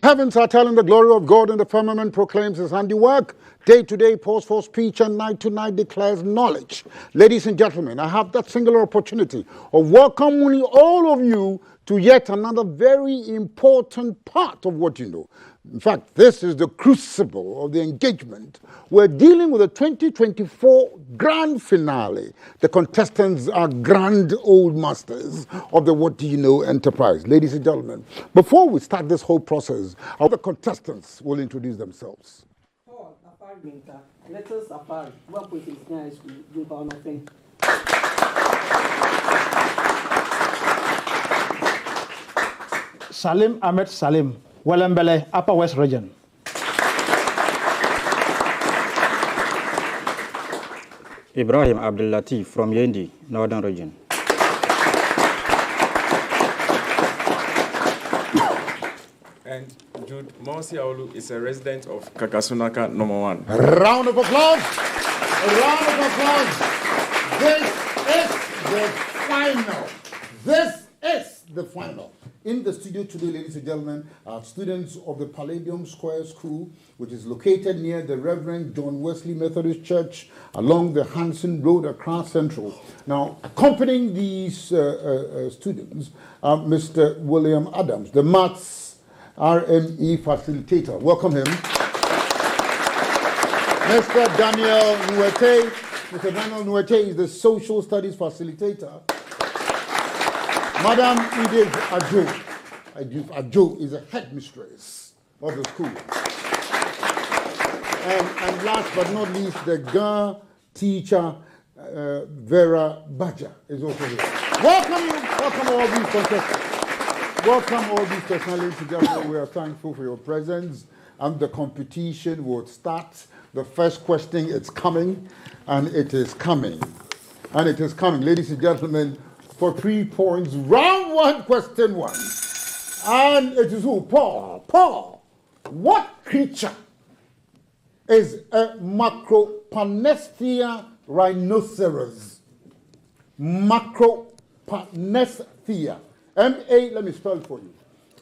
Heavens are telling the glory of God, and the firmament proclaims his handiwork. Day to day pours forth speech, and night to night declares knowledge. Ladies and gentlemen, I have that singular opportunity of welcoming all of you to yet another very important part of what you know. In fact, this is the crucible of the engagement. We're dealing with the 2024 grand finale. The contestants are grand old masters of the What Do You Know enterprise. Ladies and gentlemen, before we start this whole process, our contestants will introduce themselves. Paul Afari Winter, Letters Afari, work with his nice school, nothing. Salim Ahmed Salim, Welembele, Upper West Region. Ibrahim Abdul Latif from Yendi, Northern Region. And Jude Monsiaolu is a resident of Kakasunaka number 1. A round of applause. A round of applause. This is the final. This is the final. In the studio today, ladies and gentlemen, are students of the Palladium Square School, which is located near the Reverend John Wesley Methodist Church along the Hanson Road, Accra Central. Now, accompanying these students are Mr. William Adams, the Maths RME facilitator. Welcome him. Mr. Daniel Nuete. Mr. Daniel Nuete is the social studies facilitator. Madam Edith Adjo. Adjo is a headmistress of the school. And last but not least, the GA teacher, Vera Baja, is also here. Welcome all these contestants. Welcome all these personalities together. We are thankful for your presence. And the competition will start. The first question is coming, and it is coming. And it is coming. Ladies and gentlemen, for 3 points, round 1, question 1. And it is who? Paul. Paul, what creature is a Macropanesthia rhinoceros? Macropanesthia. M-A, let me spell it for you.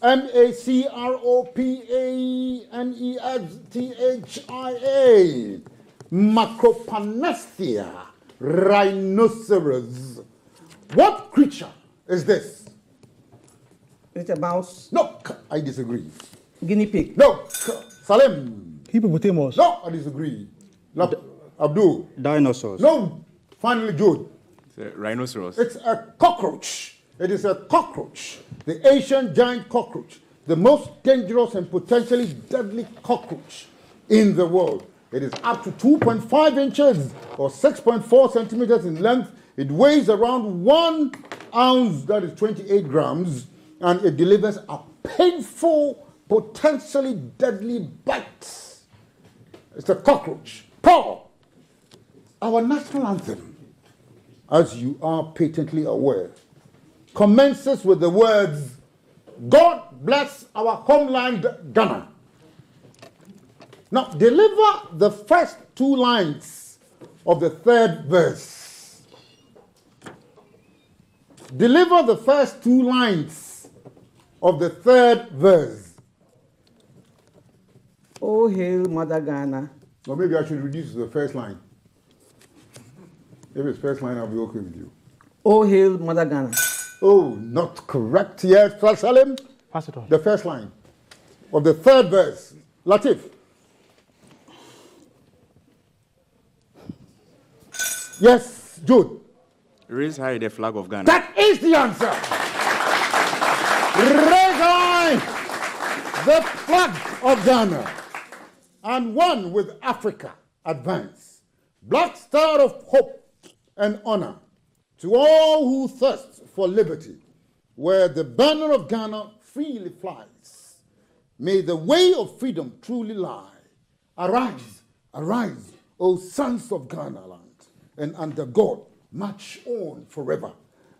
M-A-C-R-O-P-A-N-E-S-T-H-I-A. Macropanesthia rhinoceros. What creature is this? It's a mouse. No, I disagree. Guinea pig. No, Salim. Hippopotamus. No, I disagree. Abdul. Dinosaurs. No, finally, Jude. It's a rhinoceros. It's a cockroach. It is a cockroach. The Asian giant cockroach. The most dangerous and potentially deadly cockroach in the world. It is up to 2.5 inches or 6.4 centimeters in length. It weighs around 1 ounce, that is 28 grams, and it delivers a painful, potentially deadly bite. It's a cockroach. Paul, our national anthem, as you are patently aware, commences with the words, God bless our homeland, Ghana. Now, deliver the first 2 lines of the 3rd verse. Deliver the first 2 lines of the 3rd verse. Oh, hail Mother Ghana. Or maybe I should reduce the first line. If it's first line, I'll be okay with you. Oh, hail Mother Ghana. Oh, not correct yet, Salim. Pass it on. The first line of the 3rd verse. Latif. Yes, Jude. Raise high the flag of Ghana. That is the answer. Raise high the flag of Ghana. And one with Africa advance. Black star of hope and honor to all who thirst for liberty, where the banner of Ghana freely flies. May the way of freedom truly lie. Arise, arise, O sons of Ghana land, and under God march on forever.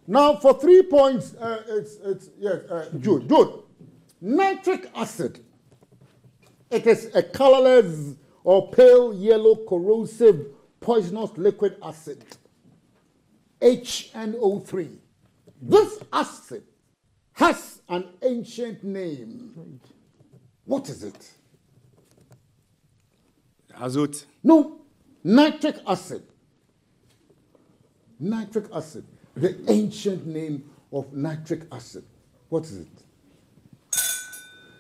Now for 3 points, Jude. Nitric acid. It is a colorless or pale yellow corrosive poisonous liquid acid. HNO3. This acid has an ancient name. What is it? Azote. No, nitric acid. Nitric acid, the ancient name of nitric acid. What is it?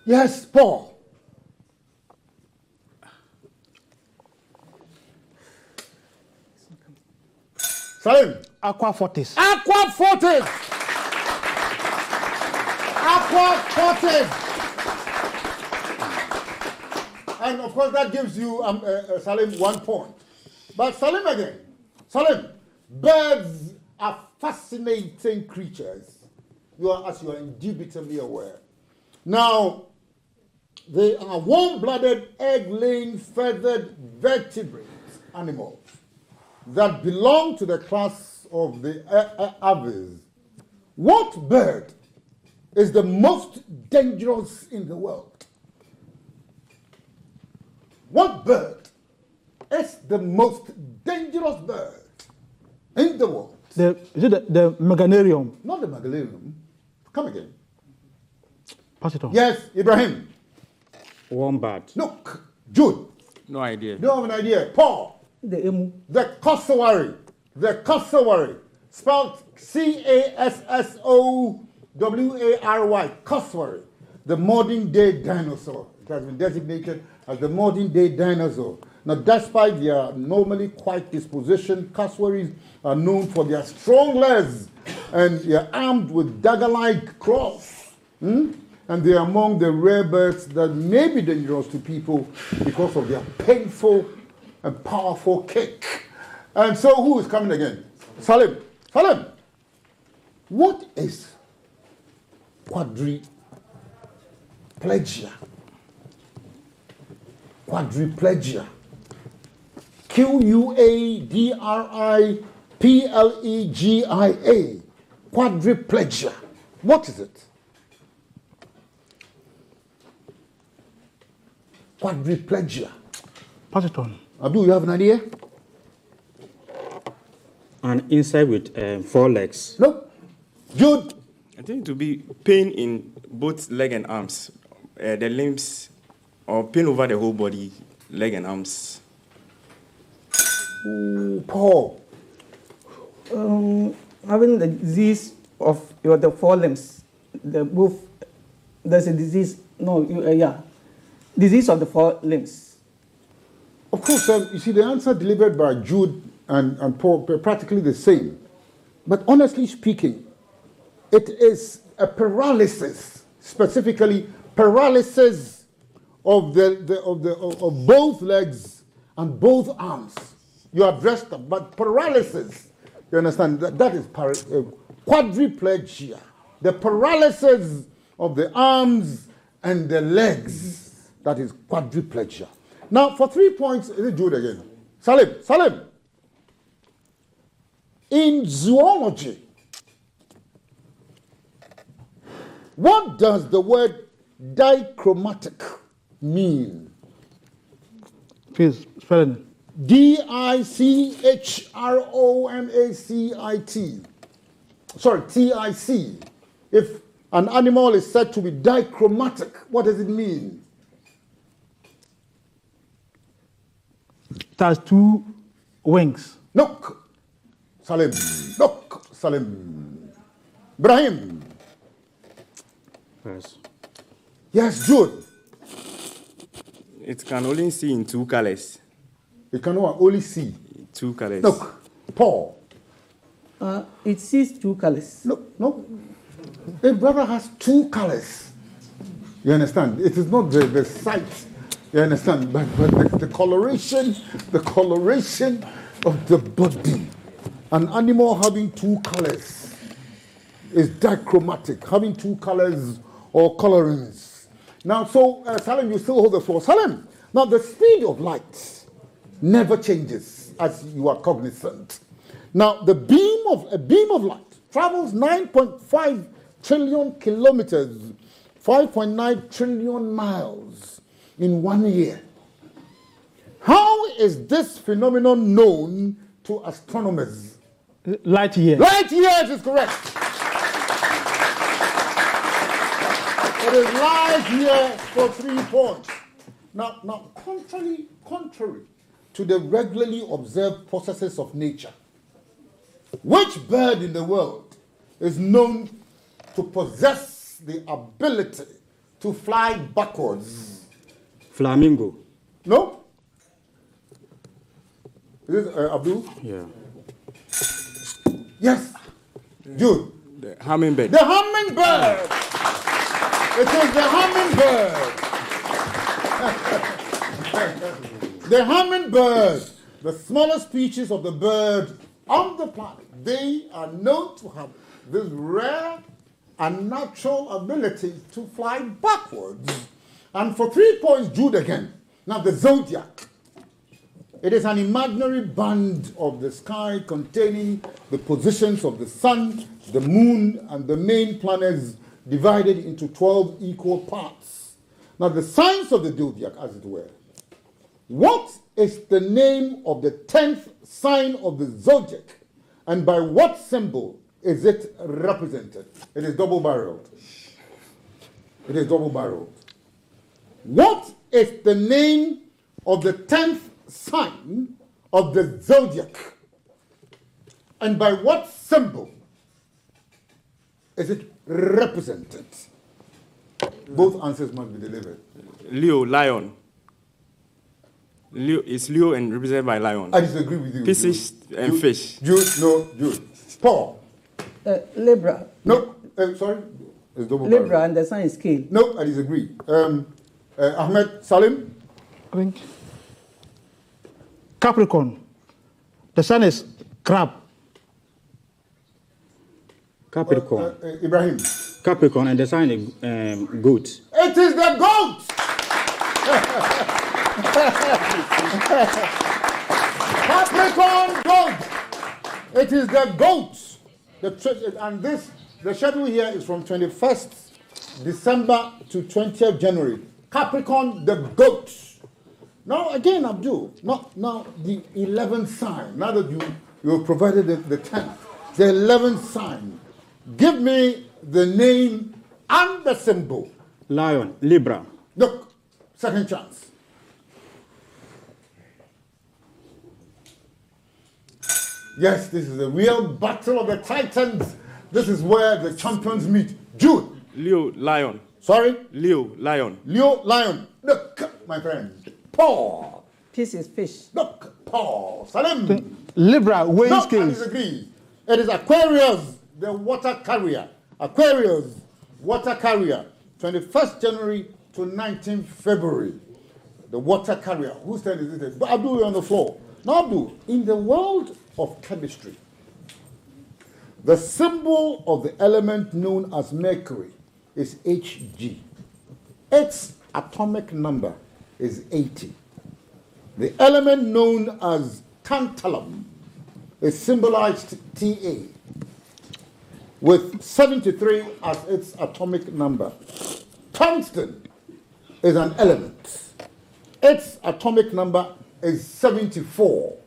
Yes, Paul. Salim. Aqua Fortis. Aqua Fortis. Aqua Fortis. And of course that gives you, Salim, 1 point. But Salim again. Salim, birds are fascinating creatures. As you are indubitably aware. Now, they are warm-blooded, egg-laying, feathered vertebrate animals that belong to the class of the aves. What bird is the most dangerous in the world? What bird is the most dangerous bird in the world? Is it the Meganarium? Not the Magellanum. Come again. Pass it on. Yes, Ibrahim. Wombat. Look, Jude. No idea. Don't have an idea. Paul. The emu. The cassowary. The cassowary. Spelled Cassowary. Cassowary. The modern day dinosaur. It has been designated as the modern day dinosaur. Now, despite their normally quiet disposition, cassowaries are known for their strong legs and they are armed with dagger-like claws. And they are among the rare birds that may be dangerous to people because of their painful and powerful kick. And so, who is coming again? Salim. Salim. What is quadriplegia? Quadriplegia. Quadriplegia. Quadriplegia. What is it? Quadriplegia. Pass it on. Abdul, you have an idea? An insect with 4 legs. No. Jude. I think it will be pain in both leg and arms, the limbs, or pain over the whole body, leg and arms. Ooh, Paul. Having the disease of the forelimbs, there's a disease. Disease of the forelimbs. Of course, you see, the answer delivered by Jude and Paul are practically the same. But honestly speaking, it is a paralysis, specifically paralysis of both legs and both arms. You addressed them, but paralysis, you understand, that is quadriplegia. The paralysis of the arms and the legs, that is quadriplegia. Now, for 3 points, is it Jude again? Salim. In zoology, what does the word dichromatic mean? Please, spell it. Dichromacit. Sorry, TIC. If an animal is said to be dichromatic, what does it mean? It has 2 wings. Look, Salim. Ibrahim. Yes. Yes, Jude. It can only see in 2 colors. You can only see. 2 colors. Look, Paul. It sees 2 colors. No. A brother has 2 colors. You understand? It is not the sight. You understand? But the coloration of the body. An animal having 2 colors is dichromatic, having 2 colors or colorings. Now, so Salim, you still hold the floor. Salim, now the speed of light never changes, as you are cognizant. Now, a beam of light travels 9.5 trillion kilometers, 5.9 trillion miles in 1 year. How is this phenomenon known to astronomers? Light year. Light years is correct. It is live here for 3 points. Now, contrary to the regularly observed processes of nature, which bird in the world is known to possess the ability to fly backwards? Flamingo. No? Is it Abdul? Yeah. Yes. Jude. The hummingbird. The hummingbird. It is the hummingbird. The hummingbird, the smallest species of the bird on the planet. They are known to have this rare and natural ability to fly backwards. And for 3 points, Jude again. Now the zodiac. It is an imaginary band of the sky containing the positions of the sun, the moon, and the main planets divided into 12 equal parts. Now the signs of the zodiac, as it were. What is the name of the 10th sign of the zodiac, and by what symbol is it represented? It is double-barreled. It is double-barreled. What is the name of the 10th sign of the zodiac, and by what symbol is it represented? Both answers must be delivered. Leo, lion. Leo is Leo and represented by lion. I disagree with you. Pieces and fish. Jude, no, Jude. Paul. Libra. No, sorry. It's double Libra barrel. and the sign is scale. No, I disagree. Ahmed Salim. I think Capricorn. The sun is crab. Capricorn. Ibrahim. Capricorn, and the sign is goat. It is the goat. Capricorn goat. It is the goat. The schedule here is from 21st December to 20th January. Capricorn, the goat. Now again, Abdul. Now the 11th sign. Now that you provided the 10th, the 11th sign. Give me the name and the symbol. Lion. Libra. Look, second chance. Yes, this is the real battle of the titans. This is where the champions meet. Jude. Leo, lion. Sorry? Leo, lion. Leo, lion. Look, my friend. Paul. Piece is fish. Look, Paul. Salim. Libra, weighing No, I scales. disagree. It is Aquarius, the water carrier. Aquarius, water carrier. 21st January to 19th February. The water carrier. Whose turn is it? But Abdul, you're on the floor. Now, Abdul, in the world of chemistry, the symbol of the element known as mercury is Hg. Its atomic number is 80. The element known as tantalum is symbolized Ta, with 73 as its atomic number. Tungsten is an element. Its atomic number is 74.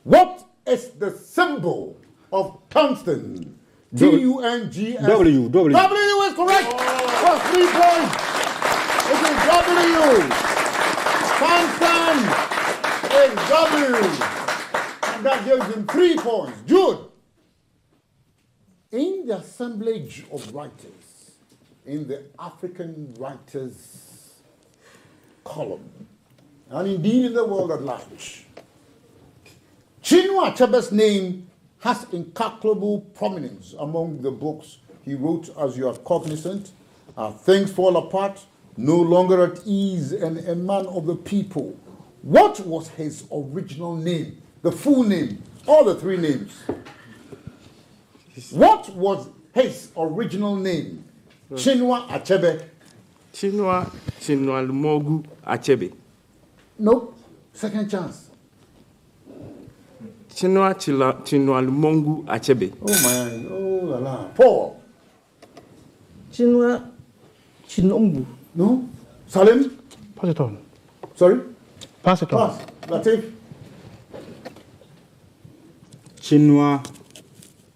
What is the symbol of tungsten? T-U-N-G-S. W. W is correct. For 3 points. It is W. Tungsten is W. And that gives him 3 points. Jude. In the assemblage of writers, in the African writers column, and indeed in the world at large, Chinua Achebe's name has incalculable prominence among the books he wrote, as you are cognizant. Things Fall Apart, No Longer at Ease, and A Man of the People. What was his original name? The full name, all the 3 names. What was his original name? Chinua Achebe. Chinua Lumogu Achebe. Nope. Second chance. Chinua Lumogu Achebe. Oh my, oh la la. Paul. Chinua Chinombu. No. Salim. Pass it on. Sorry. Pass it on. Pass. Latif. Chinua.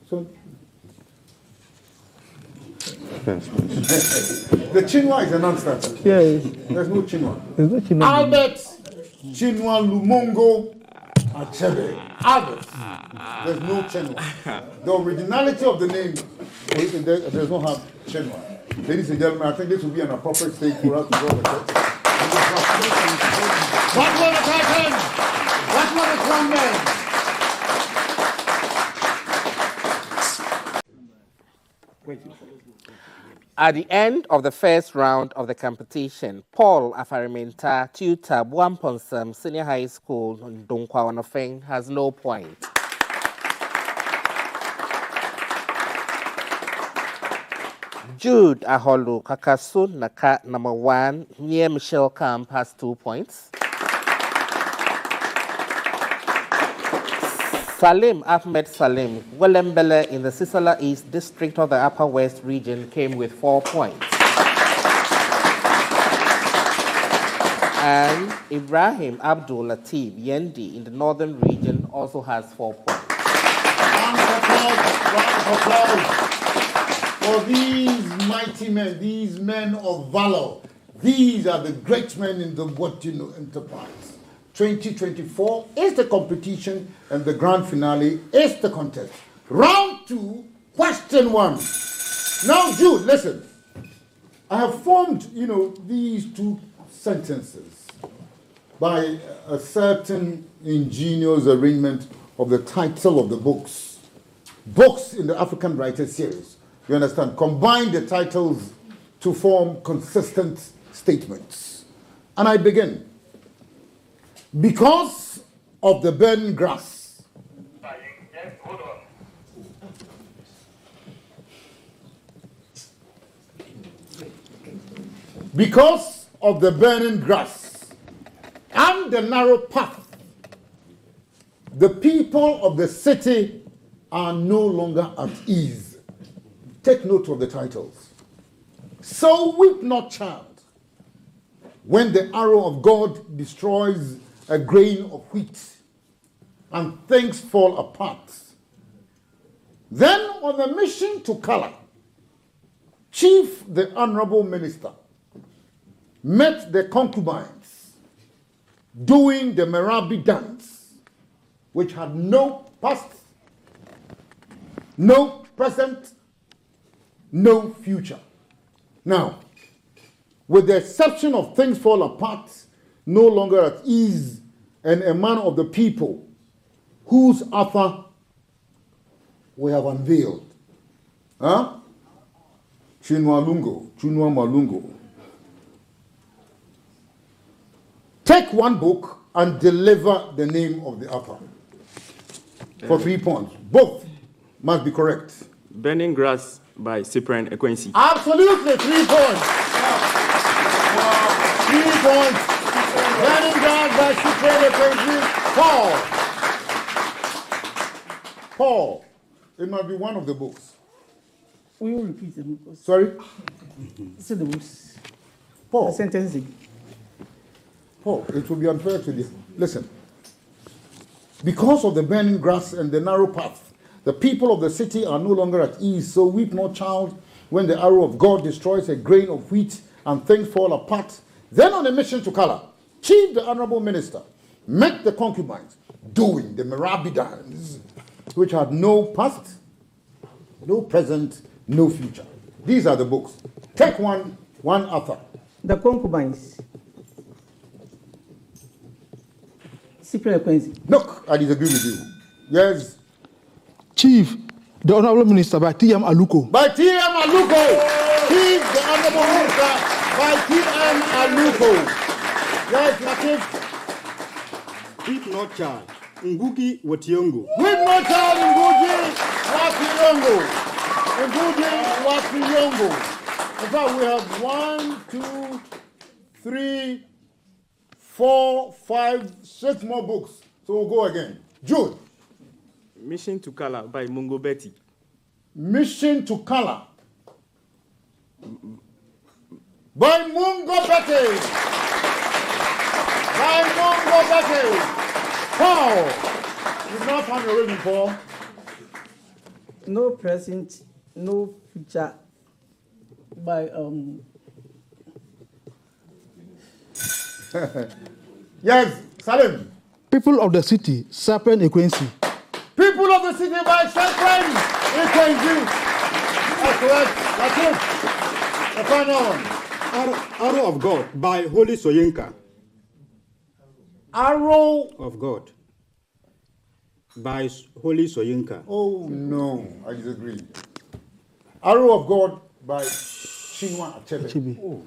So, Suspense, please. The Chinua is a non-starter. Yeah, There's no Chinua. there's no Chinua. Albert Chinua Lumongo Achebe. Albert. There's no Chinua. The originality of the name, there's no have Chinua. Ladies and gentlemen, I think this will be an appropriate stage for us to draw the curtain. What were the curtain? What were the one men? At the end of the first round of the competition, Paul Afariminta, tutor Buamponsam Senior High School in Dunkwa has no point. Jude Aholu Kakasu Naka number 1 near Michelle Camp has 2 points. Salim Ahmed Salim, Welembele in the Sisala East District of the Upper West region came with 4 points. And Ibrahim Abdul Latif Yendi in the Northern region also has 4 points. Round of applause for these mighty men, these men of valor. These are the great men in the What You Know enterprise. 2024 is the competition and the grand finale is the contest. Round 2, question 1. Now, Jude, listen. I have formed, these 2 sentences by a certain ingenious arrangement of the title of the books. Books in the African Writers series. You understand? Combine the titles to form consistent statements. And I begin. Because of the burning grass. Hold on. Because of the burning grass and the narrow path, the people of the city are no longer at ease. Take note of the titles. So weep not, child, when the arrow of God destroys a grain of wheat and things fall apart. Then on a mission to Kala, Chief the Honorable Minister met the concubines doing the Merabi dance, which had no past, no present, no future. Now, with the exception of things fall apart, no longer at ease, and a man of the people whose author we have unveiled. Huh? Chinua Malungo. Take one book and deliver the name of the author. For 3 points. Both must be correct. Burning Grass by Cyprian Ekwensi. Absolutely, 3 points. 3 points. Burning Grass by Cyprian Ekwensi. Paul. It must be one of the books. We will repeat the book. Sorry? Say the books. The Paul. sentence again. Paul, it will be unfair to you. Listen. Because of the burning grass and the narrow path, the people of the city are no longer at ease. So weep not, child, when the arrow of God destroys a grain of wheat and things fall apart. Then on a mission to Kala, Chief the Honorable Minister met the concubines doing the Merabi dance, which had no past, no present, no future. These are the books. Take one author. The concubines. Cyprian Ekwensi. Look, I disagree with you. Yes. Chief, the Honorable Minister by T.M. Aluko. By T.M. Aluko. Chief the Honorable Minister by T.M. Aluko. Yes, Latif. Weep not, child. Ngugi Wationgo. Weep not, child. Ngugi Wationgo. Ngugi Wationgo. In fact, we have 1, 2, 3, 4, 5, 6 more books. So we'll go again. Jude. Mission to Kala by Mungo Betty. Mission to Kala by Mungo Betty. By Mungo Betty. Paul. You've not found your reading, Paul. No present, no future, by Yes, Salim. People of the city, Sapien Ekwensi. People of the city by Sapien Ekwensi. That's correct. That's it. The final one. Arrow of God by Holy Soyinka. Arrow. Of God by Holy Soyinka. Oh no, I disagree. Arrow of God by Chinua Achebe. Oh,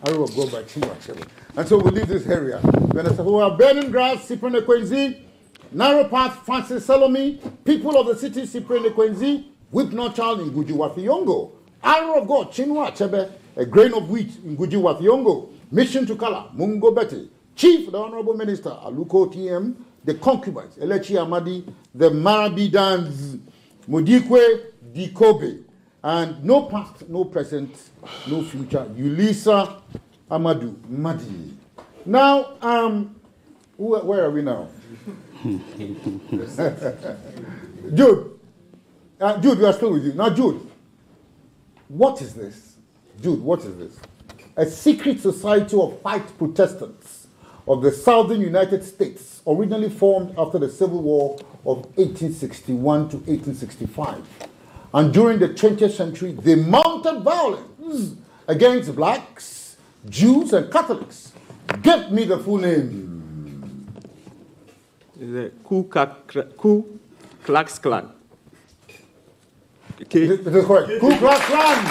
Arrow of God by Chinua Achebe. And so we leave this area. Venezuela, Burning Grass, Cyprian Ekwensi, Narrow Path, Francis Salome, People of the City, Cyprian Ekwensi, Whip No Child in Guji Wafiyongo, Arrow of God, Chinua Achebe, A Grain of Wheat in Guji Wafiyongo, Mission to Kala, Mungo Betty, Chief, the Honorable Minister, Aluko TM, the concubines, Elechi Amadi, the Marabidans, Modikwe, Dikobe, and no past, no present, no future, Ulisa Amadou Madi. Now, where are we now? Jude, Jude, we are still with you. Now, Jude, what is this? Jude, what is this? A secret society of white Protestants of the southern United States, originally formed after the Civil War of 1861 to 1865. And during the 20th century, they mounted violence against blacks, Jews, and Catholics. Give me the full name. The Ku Klux Klan. It is correct. Ku Klux Klan.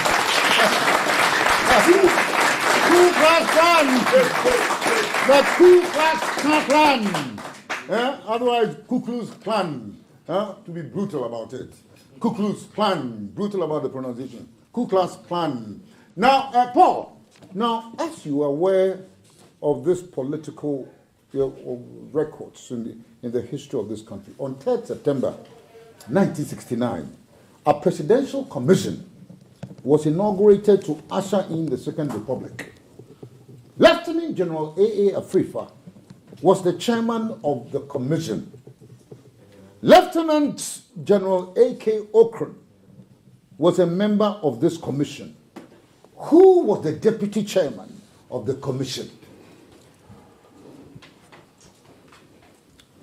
Ku Klux Klan. The Ku Klux Klan. Otherwise, Ku Klux Klan. To be brutal about it. Ku Klux Klan. Brutal about the pronunciation. Ku Klux Klan. Now, Paul. Now, as you are aware of this political records in the history of this country, on 3rd September 1969, a presidential commission was inaugurated to usher in the Second Republic. Lieutenant General A.A. Afrifa was the chairman of the commission. Lieutenant General A.K. Okran was a member of this commission. Who was the deputy chairman of the commission?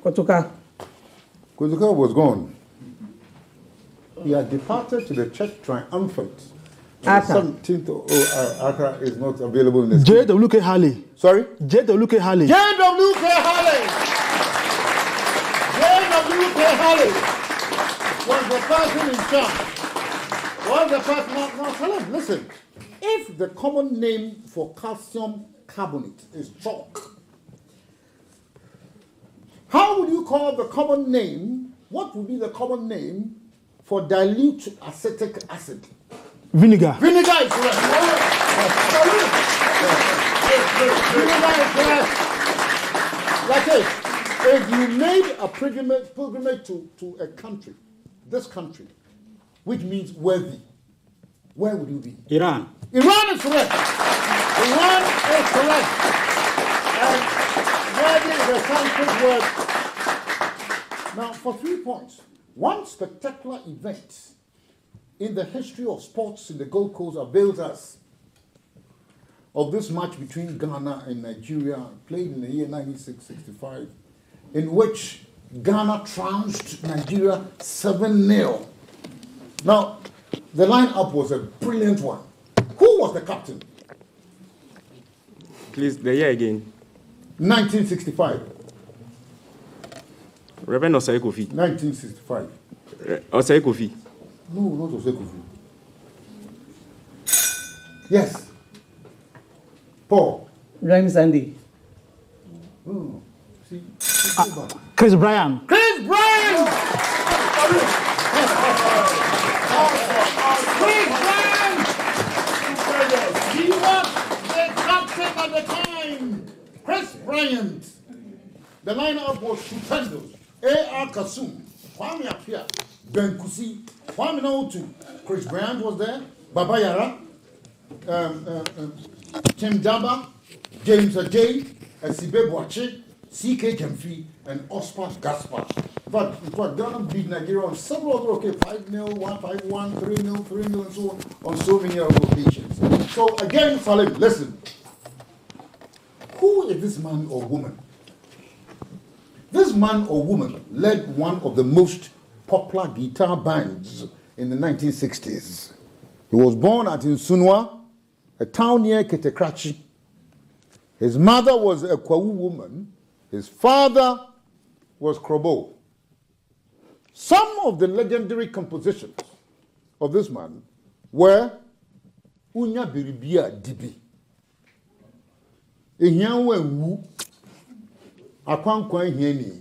Kotuka. Kotuka was gone. He had departed to the church triumphant. Aka. 17th, Aka is not available in the J.W.K. Halley. Sorry? J.W.K. Halley. J.W.K. Halley. J.W.K. Halley was the person in charge. Was the person. Now, tell him, listen. If the common name for calcium carbonate is chalk, how would you call the common name? What would be the common name for dilute acetic acid? Vinegar. Vinegar is correct. Vinegar is correct. Like it. If you made a pilgrimage to a country, this country, which means worthy, where would you be? Iran. Iran is correct. Iran is correct. And worthy is a Sanskrit word. Now, for 3 points, one spectacular event in the history of sports in the Gold Coast avails us of this match between Ghana and Nigeria, played in the year 1965, in which Ghana trounced Nigeria 7-0. Now, the lineup was a brilliant one. Who was the captain? Please, the year again. 1965. Reverend Osei Kofi. 1965. Osei Kofi. No, not Osei Kofi. Yes. Paul. Rhyme Sandy. Oh, see. Chris Bryan. Chris Bryan! Chris Bryan! He was the captain at the time. Chris Bryant. The lineup was stupendous. A.R. Kasum, Kwame Appiah, Ben Kusi, Kwame Nautu. Chris Bryant was there. Baba Yara, Tim Daba, James Ajay, Sibe Boache, C.K. Jemfi, and Ospas Gaspar. But Ghana beat Nigeria on several other occasions, 5-0, 1-5-1, 3-0, 3-0, and so on so many other occasions. So again, Salim, listen. Who is this man or woman? This man or woman led one of the most popular guitar bands in the 1960s. He was born at Nsunua, a town near Ketekrachi. His mother was a Kwawu woman. His father was Krobo. Some of the legendary compositions of this man were Unya Biribia Dibi, Ehyanwe Wu, Akwankwan Hieni.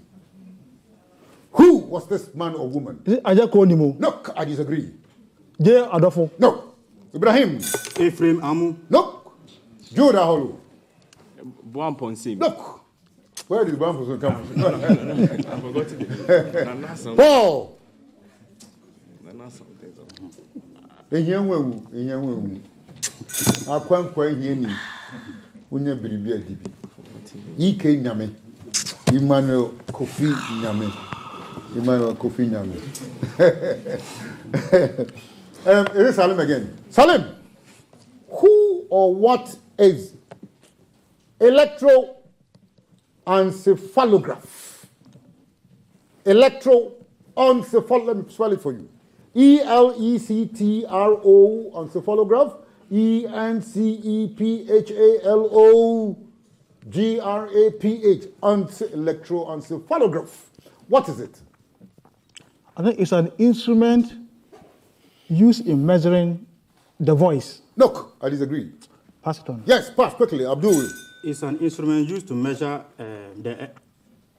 Who was this man or woman? Is it Ajako Nimo? No, I disagree. J. Adolfo. No. Ibrahim. Ephraim Amu. No. Judah Holu. Buan Ponsim. Look. Where did Bamfus come from? I forgot it. Nana something. Paul. Nana something. Ehyanwe Akwankwan Hieni. Unya Biribia Dibi. Ike Nyame. Emmanuel Kofi Nyame. It is Salim again. Salim, who or what is electroencephalograph? Electroencephalograph, let me spell it for you. ELECTRO encephalograph, ENCEPHALOGRAPH, electroencephalograph. What is it? I think it's an instrument used in measuring the voice. Look, I disagree. Pass it on. Yes, pass quickly, Abdul. It's an instrument used to measure the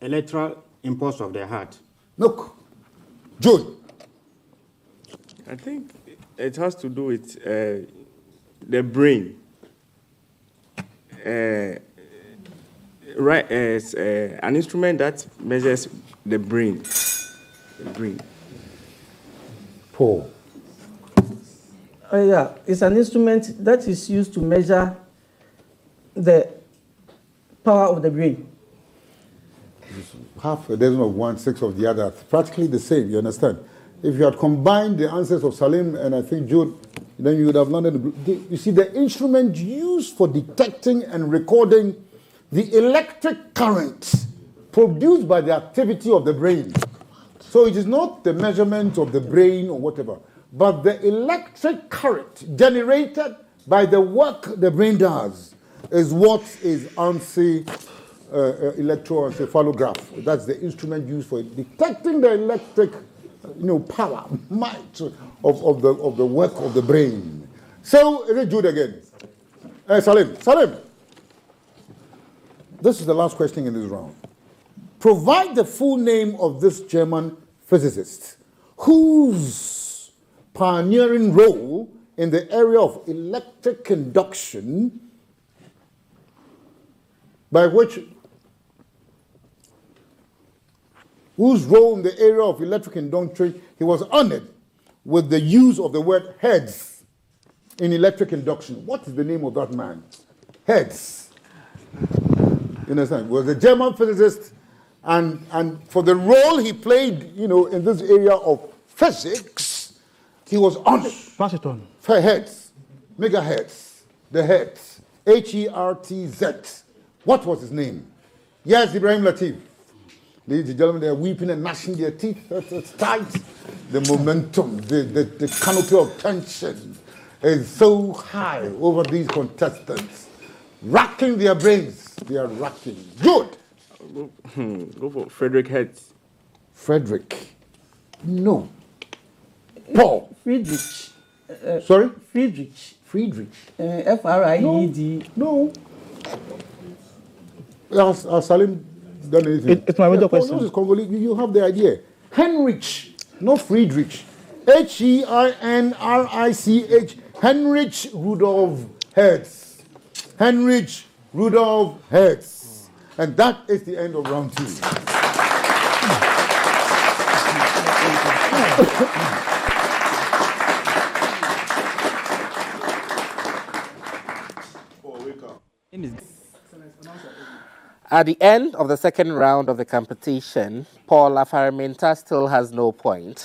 electrical impulse of the heart. Look, Jude. I think it has to do with the brain. Right, as an instrument that measures the brain. The brain. Paul. Yeah, it's an instrument that is used to measure the power of the brain. Half a dozen of one, six of the other. Practically the same, you understand? If you had combined the answers of Salim and I think Jude, then you would have landed. You see, the instrument used for detecting and recording the electric current produced by the activity of the brain. So it is not the measurement of the brain or whatever, but the electric current generated by the work the brain does is what is electroencephalograph. That's the instrument used for detecting the electric, power, might of the work of the brain. So is it Jude again? Salim. This is the last question in this round. Provide the full name of this German physicist whose pioneering role in the area of electric induction whose role in the area of electric induction he was honored with the use of the word Hertz in electric induction. What is the name of that man? Hertz. You understand? He was a German physicist, and for the role he played, in this area of physics, he was honored. Pass it on. For Hertz, megahertz, the Hertz, Hertz. What was his name? Yes, Ibrahim Latif. Ladies and gentlemen, they're weeping and gnashing their teeth. It's tight. The momentum, the canopy of tension is so high over these contestants. Racking their brains. They are racking. Good. Go for Frederick Hertz. Frederick. No. Paul. Friedrich. Sorry? Friedrich. Fried. No. Has Salim done anything? It's my major question. You have the idea. Heinrich, not Friedrich. Heinrich. Heinrich Rudolf Hertz. Heinrich Rudolf Hertz. And that is the end of round 2. At the end of the second round of the competition, Paul Afaramenta still has no point.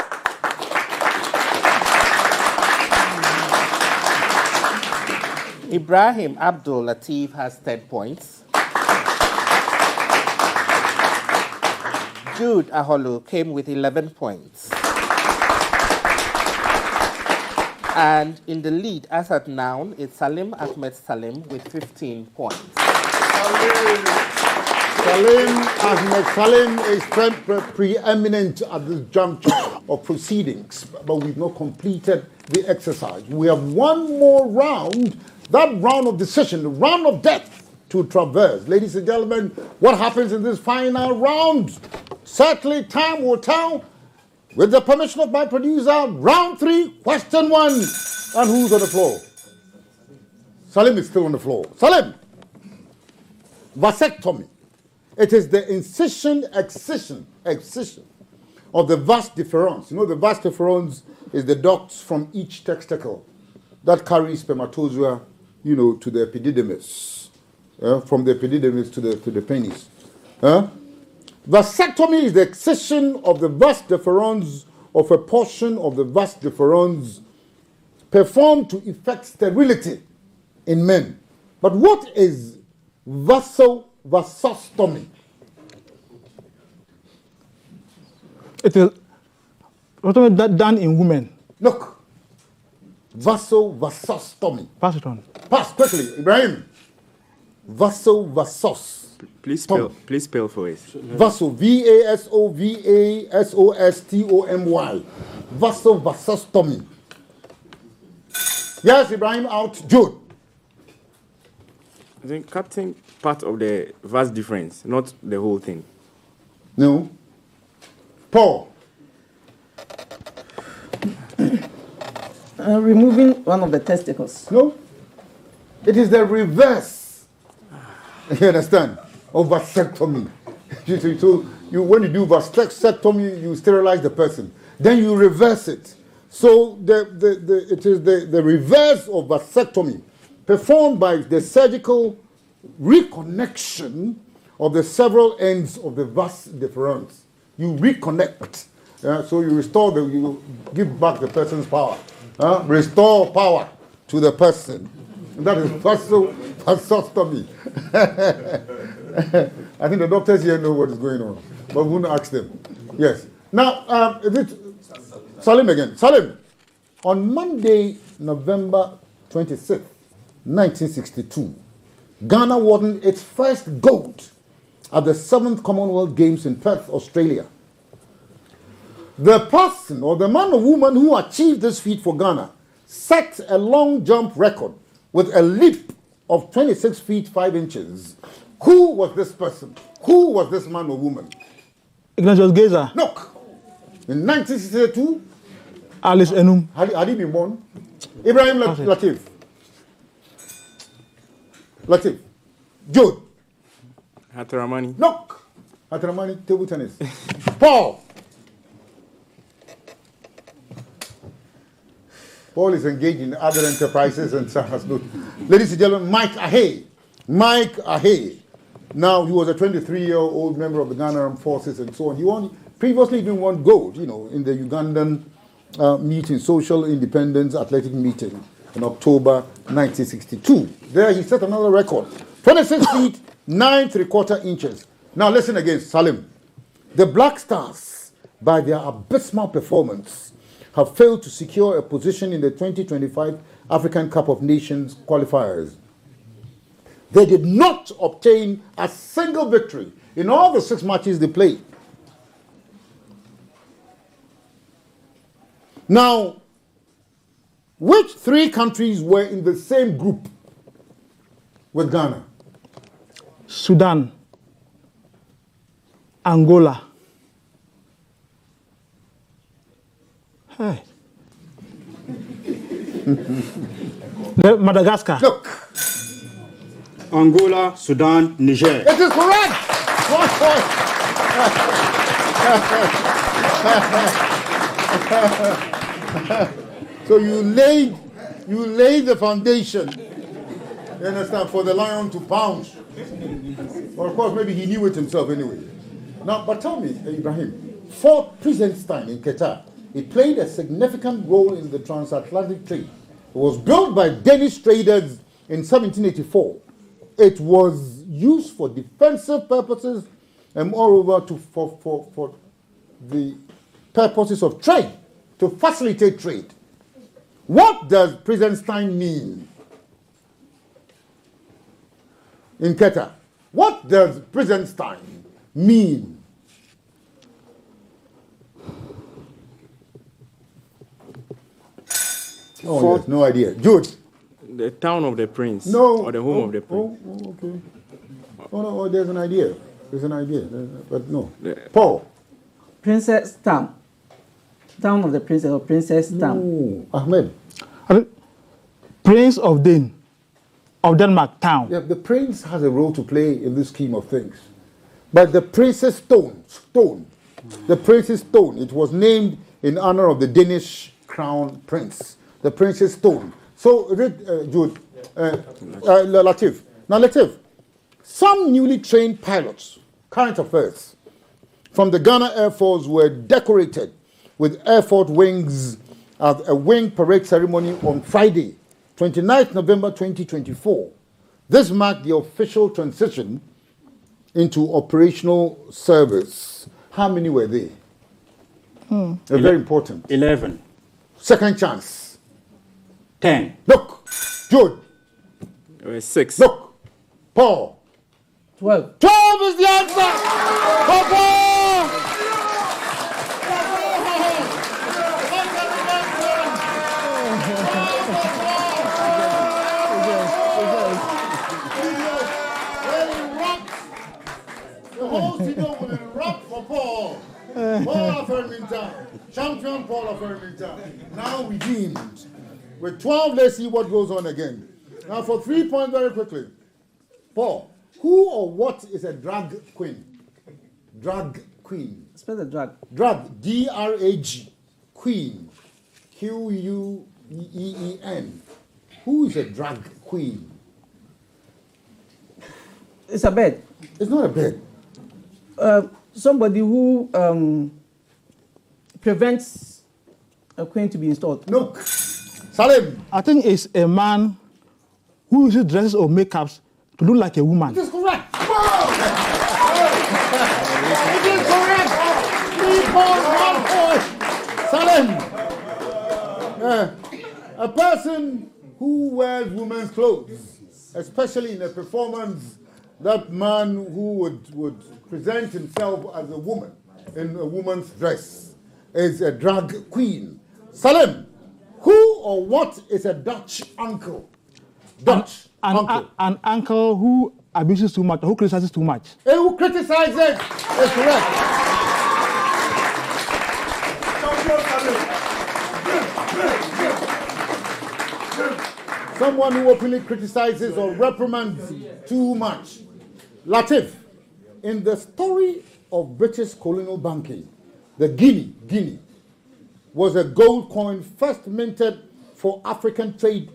Ibrahim Abdul Latif has 10 points. Jude Aholu came with 11 points. And in the lead as at now, it's Salim Ahmed Salim with 15 points. Salim Ahmed Salim is preeminent at this juncture of proceedings, but we've not completed the exercise. We have one more round, that round of decision, the round of death to traverse. Ladies and gentlemen, what happens in this final round? Certainly time will tell. With the permission of my producer, round 3, question 1. And who's on the floor? Salim is still on the floor. Salim! Vasectomy. It is the excision of the vas deferens. You know, the vas deferens is the ducts from each testicle that carry spermatozoa, you know, to the epididymis. From the epididymis to the penis. Vasectomy is the excision of the vas deferens, of a portion of the vas deferens, performed to effect sterility in men. But what is vasostomy? It is done in women. Look, vasostomy. Pass it on. Pass quickly, Ibrahim. Vasos. Please spell for us. Vaso, vasovasostomy. Vasostomy. Yes, Ibrahim, out. Jude. I think cutting part of the vas difference, not the whole thing. No. Paul. Removing one of the testicles. No. It is the reverse. You understand? Of vasectomy. So when you do vasectomy, you sterilize the person. Then you reverse it. So it is the reverse of vasectomy, performed by the surgical reconnection of the several ends of the vas deferens. You reconnect. So you give back the person's power. Restore power to the person. And that is vasostomy. I think the doctors here know what is going on, but we won't ask them. Yes. Now, Salim again. Salim, on Monday, November 26th, 1962, Ghana won its first gold at the 7th Commonwealth Games in Perth, Australia. The person or the man or woman who achieved this feat for Ghana set a long jump record with a leap of 26 feet 5 inches. Who was this person? Who was this man or woman? Ignatius Gazer. Look, in 1962, Alice Enum. had he been born? Ibrahim Latif. Latif. Jude. Hataramani. Look, Hataramani, table tennis. Paul. Paul is engaged in other enterprises and so has good. Ladies and gentlemen, Mike Ahe. Mike Ahe. Now, he was a 23-year-old member of the Ghana Armed Forces and so on. He previously even won gold, in the Ugandan meeting, social independence athletic meeting in October 1962. There he set another record. 26 feet, 9 3/4 inches. Now listen again, Salim. The Black Stars, by their abysmal performance, have failed to secure a position in the 2025 African Cup of Nations qualifiers. They did not obtain a single victory in all the 6 matches they played. Now, which 3 countries were in the same group with Ghana? Sudan. Angola. Hey. Madagascar. Look. Angola, Sudan, Niger. It is correct. 1 point. So you laid the foundation, you understand, for the lion to pounce. Well, of course, maybe he knew it himself anyway. Now, but tell me, Ibrahim, Fort Prinsenstein in Qatar, it played a significant role in the transatlantic trade. It was built by Danish traders in 1784. It was used for defensive purposes and moreover for the purposes of trade, to facilitate trade. What does Prinsenstein mean in Qatar? What does Prinsenstein mean? Oh, yes, no idea. Jude. The town of the prince. No. Or the home of the prince. Okay. Oh, there's an idea. There's an idea, but no. Paul. Princess Town. Town of the princess or Princess Town. No. Ahmed. Prince of Denmark town. Yeah, the prince has a role to play in this scheme of things. But the Princess Stone, the Princess Stone, it was named in honor of the Danish crown prince, the Princess Stone. So, Jude, Latif. Now, Latif, some newly trained pilots, current affairs, from the Ghana Air Force were decorated with Air Force wings at a wing parade ceremony on Friday, 29th November 2024. This marked the official transition into operational service. How many were they? Very important. 11. Second chance. 10. Look, Jude. 6. Look, Paul. 12. 12 is the answer. Papa! The whole studio will erupt for Paul. Paul of Ermington. Champion Paul of Ermington. Now redeemed. With 12, let's see what goes on again. Now for 3 points very quickly. Paul, who or what is a drag queen? Drag queen. Spell the drag. Drag, D-R-A-G. Queen. Q-U-E-E-N. Who is a drag queen? It's a bed. It's not a bed. Somebody who prevents a queen to be installed. No. Salim. I think it's a man who uses dresses or makeups to look like a woman. It is correct. It is correct. 3 points, 1 point. Salim. A person who wears women's clothes, especially in a performance, that man who would present himself as a woman in a woman's dress is a drag queen. Salim, who or what is a Dutch uncle? Dutch uncle. An uncle who abuses too much, or who criticizes too much. Who criticizes is correct. Someone who openly criticizes or reprimands too much. Latif, in the story of British colonial banking, the guinea, was a gold coin first minted for African trade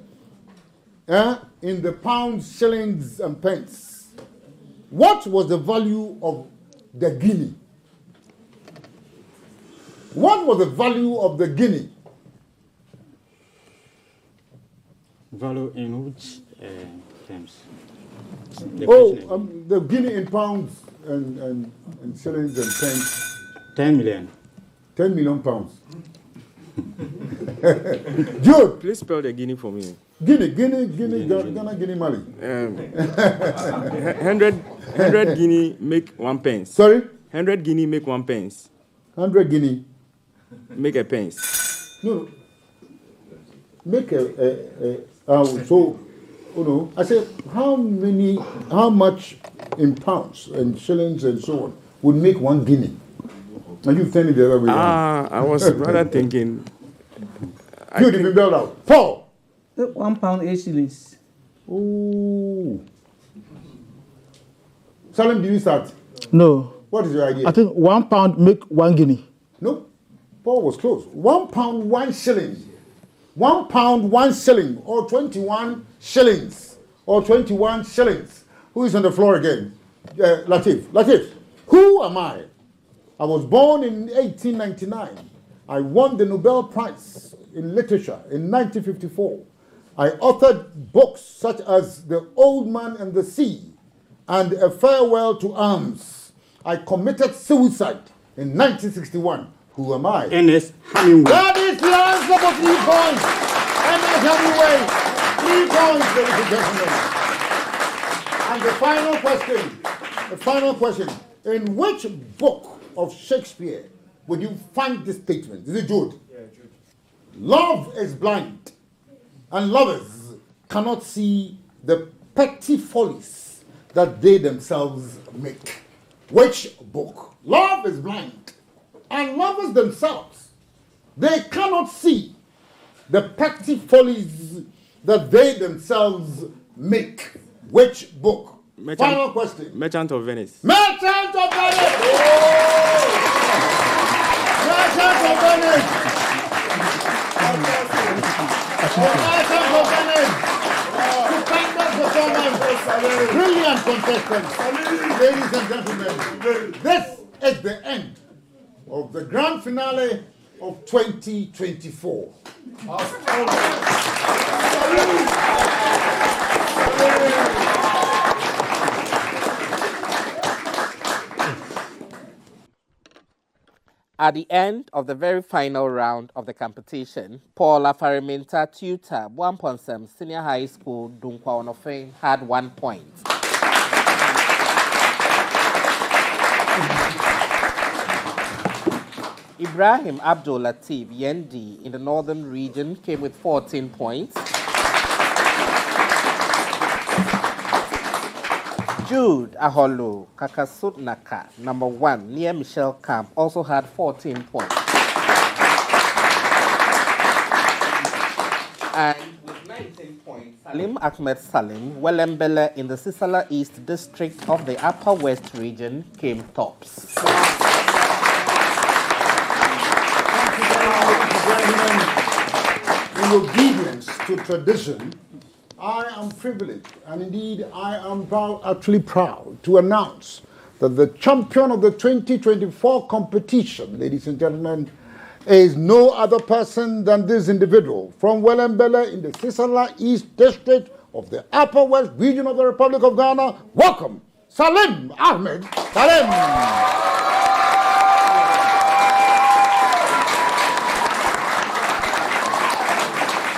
in the pounds, shillings, and pence. What was the value of the guinea? What was the value of the guinea? Value in which terms? The guinea in pounds and shillings and pence. 10 million. 10 million pounds. Jude. Please spell the guinea for me. Ghana, Guinea, Mali. 100 guinea make 1 pence. Sorry? 100 guinea make 1 pence. 100 guinea. Make a pence. No. Make I said, how much in pounds and shillings and so on would make 1 guinea? Are you telling the other way around? I was rather thinking. You didn't build out. Paul. 1 pound, 8 shillings. Oh. Salim, did you start? No. What is your idea? I think 1 pound make 1 guinea. No. Paul was close. 1 pound, 1 shilling. 1 pound, 1 shilling, or 21 shillings. Or 21 shillings. Who is on the floor again? Latif. Latif, who am I? I was born in 1899. I won the Nobel Prize in Literature in 1954. I authored books such as The Old Man and the Sea and A Farewell to Arms. I committed suicide in 1961. Who am I? Ernest Hemingway. That is the answer for 3 points. Ernest Hemingway. 3 points, ladies and gentlemen. And the final question. In which book of Shakespeare would you find this statement? Is it Jude? Yeah, Jude. Love is blind, and lovers cannot see the petty follies that they themselves make. Which book? Love is blind, and lovers themselves, they cannot see the petty follies that they themselves make. Which book? Final question. Merchant of Venice. Merchant of Venice! Merchant of Venice! Merchant of Venice! Stupendous performance! Brilliant contestants! Ladies and gentlemen, this is the end of the grand finale of 2024. At the end of the very final round of the competition, Paul Afariminta Tuta, Wamponsem Senior High School, Dunkwa Onofeng, had 1 point. Ibrahim Abdul Latif Yendi in the northern region came with 14 points. Jude Aholo Kakasut Naka, number 1, near Michelle Camp, also had 14 points. And with 19 points, Salim Ahmed Salim, Welembele in the Sisala East District of the Upper West region, came tops. In obedience to tradition, I am privileged, and indeed I am actually proud to announce that the champion of the 2024 competition, ladies and gentlemen, is no other person than this individual from Welembele in the Sisala East District of the Upper West region of the Republic of Ghana. Welcome, Salim Ahmed Salim.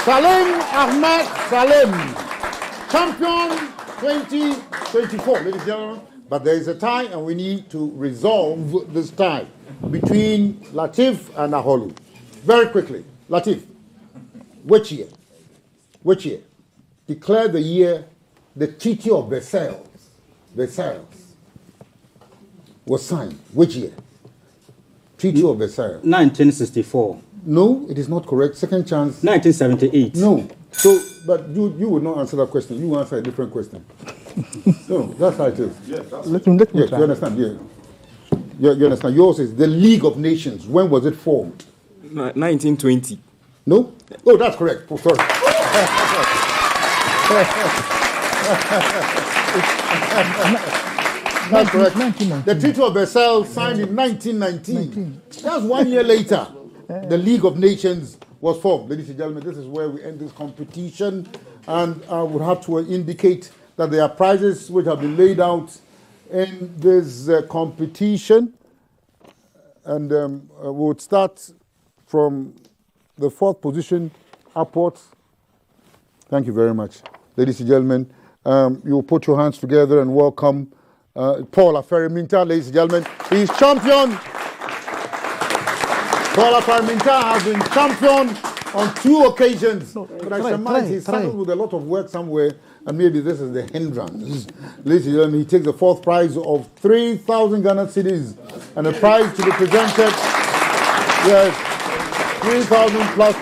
Salim Ahmed Salim, champion 2024, ladies and gentlemen. But there is a tie, and we need to resolve this tie between Latif and Aholu. Very quickly, Latif, which year? Which year? Declare the year the Treaty of Versailles was signed. Which year? Treaty of Versailles. 1964. No, it is not correct. Second chance. 1978. No. So, but you would not answer that question. You answer a different question. No, that's how it is. Let me Yes, try. you understand? Yeah. You understand? Yours is the League of Nations. When was it formed? 1920. No? Oh, that's correct. Oh, sorry. That's correct. 1919. The Treaty of Versailles signed in 1919. That's 1 year later. The League of Nations was formed. Ladies and gentlemen, this is where we end this competition. And I would have to indicate that there are prizes which have been laid out in this competition. And we would start from the 4th position upwards. Thank you very much. Ladies and gentlemen, you will put your hands together and welcome Paul Afariminta. Ladies and gentlemen, he is champion. Paul Afariminta has been champion on 2 occasions. But I surmise he's started with a lot of work somewhere, and maybe this is the hindrance. Ladies and gentlemen, he takes the 4th prize of 3,000 Ghana cedis, and a prize to be presented. Yes, 3,000 plus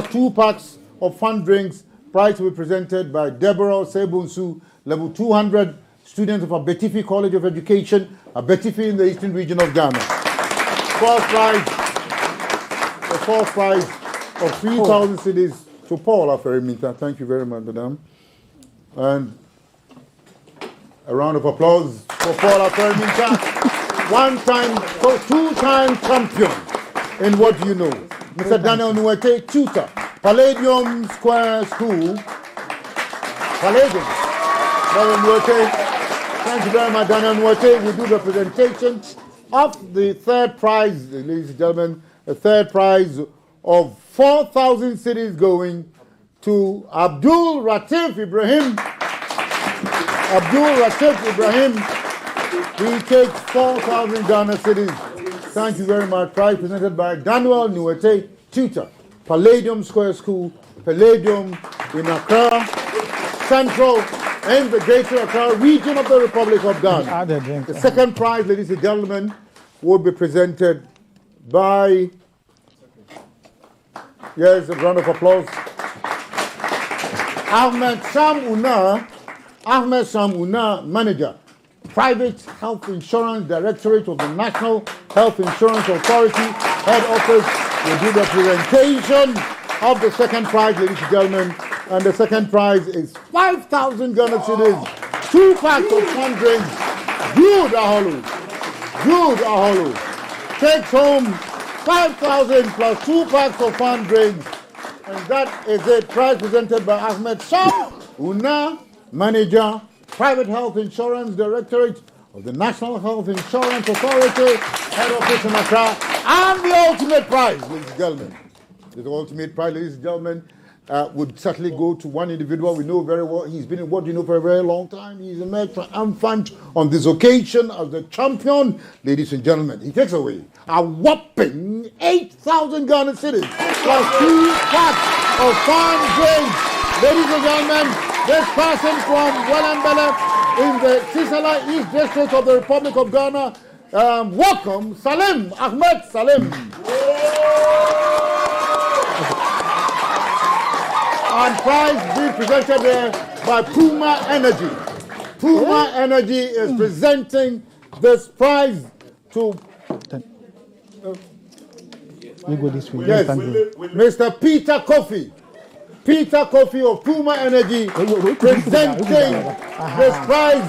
2 packs of fun drinks. Prize to be presented by Deborah Sebunsu, level 200, student of Abetifi College of Education, Abetifi in the Eastern Region of Ghana. The 4th prize of 3,000 cedis to Paul Afariminta. Thank you very much, madam. And A round of applause for Paula Ferminta, two-time champion in what do you know. Mr. Daniel Nuete, tutor, Palladium Square School. Palladium. Daniel Nuete, thank you very much, Daniel Nuete. We do the presentation of the third prize, ladies and gentlemen, a third prize of 4,000 cedis going to Abdul Ratif Ibrahim. Abdul Ratif Ibrahim, he takes 4,000 Ghana cedis. Thank you very much. Prize presented by Daniel Nuete, tutor, Palladium Square School, Palladium in Accra, Central and the Greater Accra region of the Republic of Ghana. The second prize, ladies and gentlemen, will be presented by, yes, a round of applause, Ahmed Sam Una, manager, Private Health Insurance Directorate of the National Health Insurance Authority, head office, will do the presentation of the second prize, ladies and gentlemen. And the second prize is 5,000 Ghana cedis, 2 packs of fun drinks. Good Aholu. Takes home 5,000 plus 2 packs of fun drinks. And that is it. Prize presented by Ahmed Sam Una, manager, Private Health Insurance Directorate of the National Health Insurance Authority, head office in Accra. And the ultimate prize, ladies and gentlemen. The ultimate prize, ladies and gentlemen, would certainly go to one individual we know very well. He's been in what you know for a very long time. He's emerged triumphant on this occasion as the champion. Ladies and gentlemen, he takes away a whopping 8,000 Ghana cedis plus 2 packs of fun drinks. Ladies and gentlemen, this person from Welambele in the Tisala East District of the Republic of Ghana, welcome Salim, Ahmed Salim. And prize being presented there by Puma Energy. Puma Energy is presenting this prize to we go this way. yes, Mr. Peter Kofi. Peter Kofi of Puma Energy presenting this prize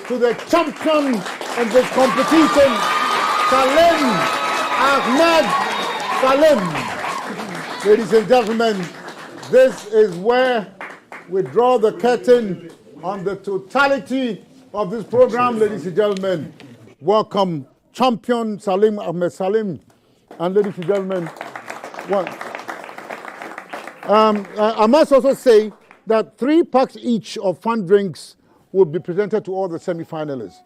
to the champion in this competition, Salim Ahmed Salim. Ladies and gentlemen, this is where we draw the curtain on the totality of this program, ladies and gentlemen. Welcome, champion Salim Ahmed Salim. And ladies and gentlemen, I must also say that 3 packs each of fun drinks will be presented to all the semi-finalists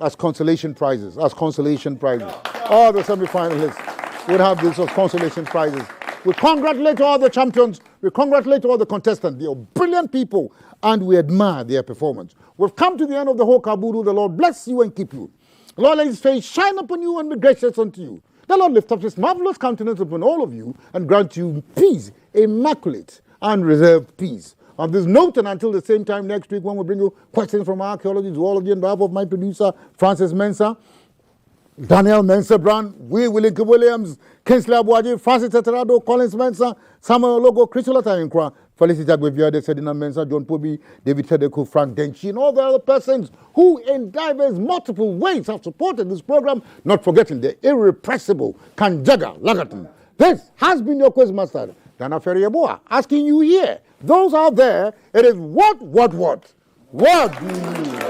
as consolation prizes. All the semi-finalists will have this as consolation prizes. We congratulate all the champions. We congratulate all the contestants. They are brilliant people, and we admire their performance. We've come to the end of the whole Kabudu. The Lord bless you and keep you. The Lord let his face shine upon you and be gracious unto you. The Lord lift up his marvelous countenance upon all of you and grant you peace, immaculate and reserved peace. On this note, and until the same time next week when we bring you questions from archaeology to all of you on behalf of my producer, Francis Mensah, Daniel Mensah Brown, Willington Williams, Kingsley Abuaji, Francis Teterado, Collins Mensah, Samuel Logo, Christola Tayinkwa, Felicity Agbeviade, Sedina Mensah, John Pobi, David Tedeko, Frank Denchi, and all the other persons who in diverse multiple ways have supported this program, not forgetting the irrepressible Kanjaga Lagaton. This has been your Quizmaster, Dana Ferriaboa, asking you here, those out there, it is what? What do you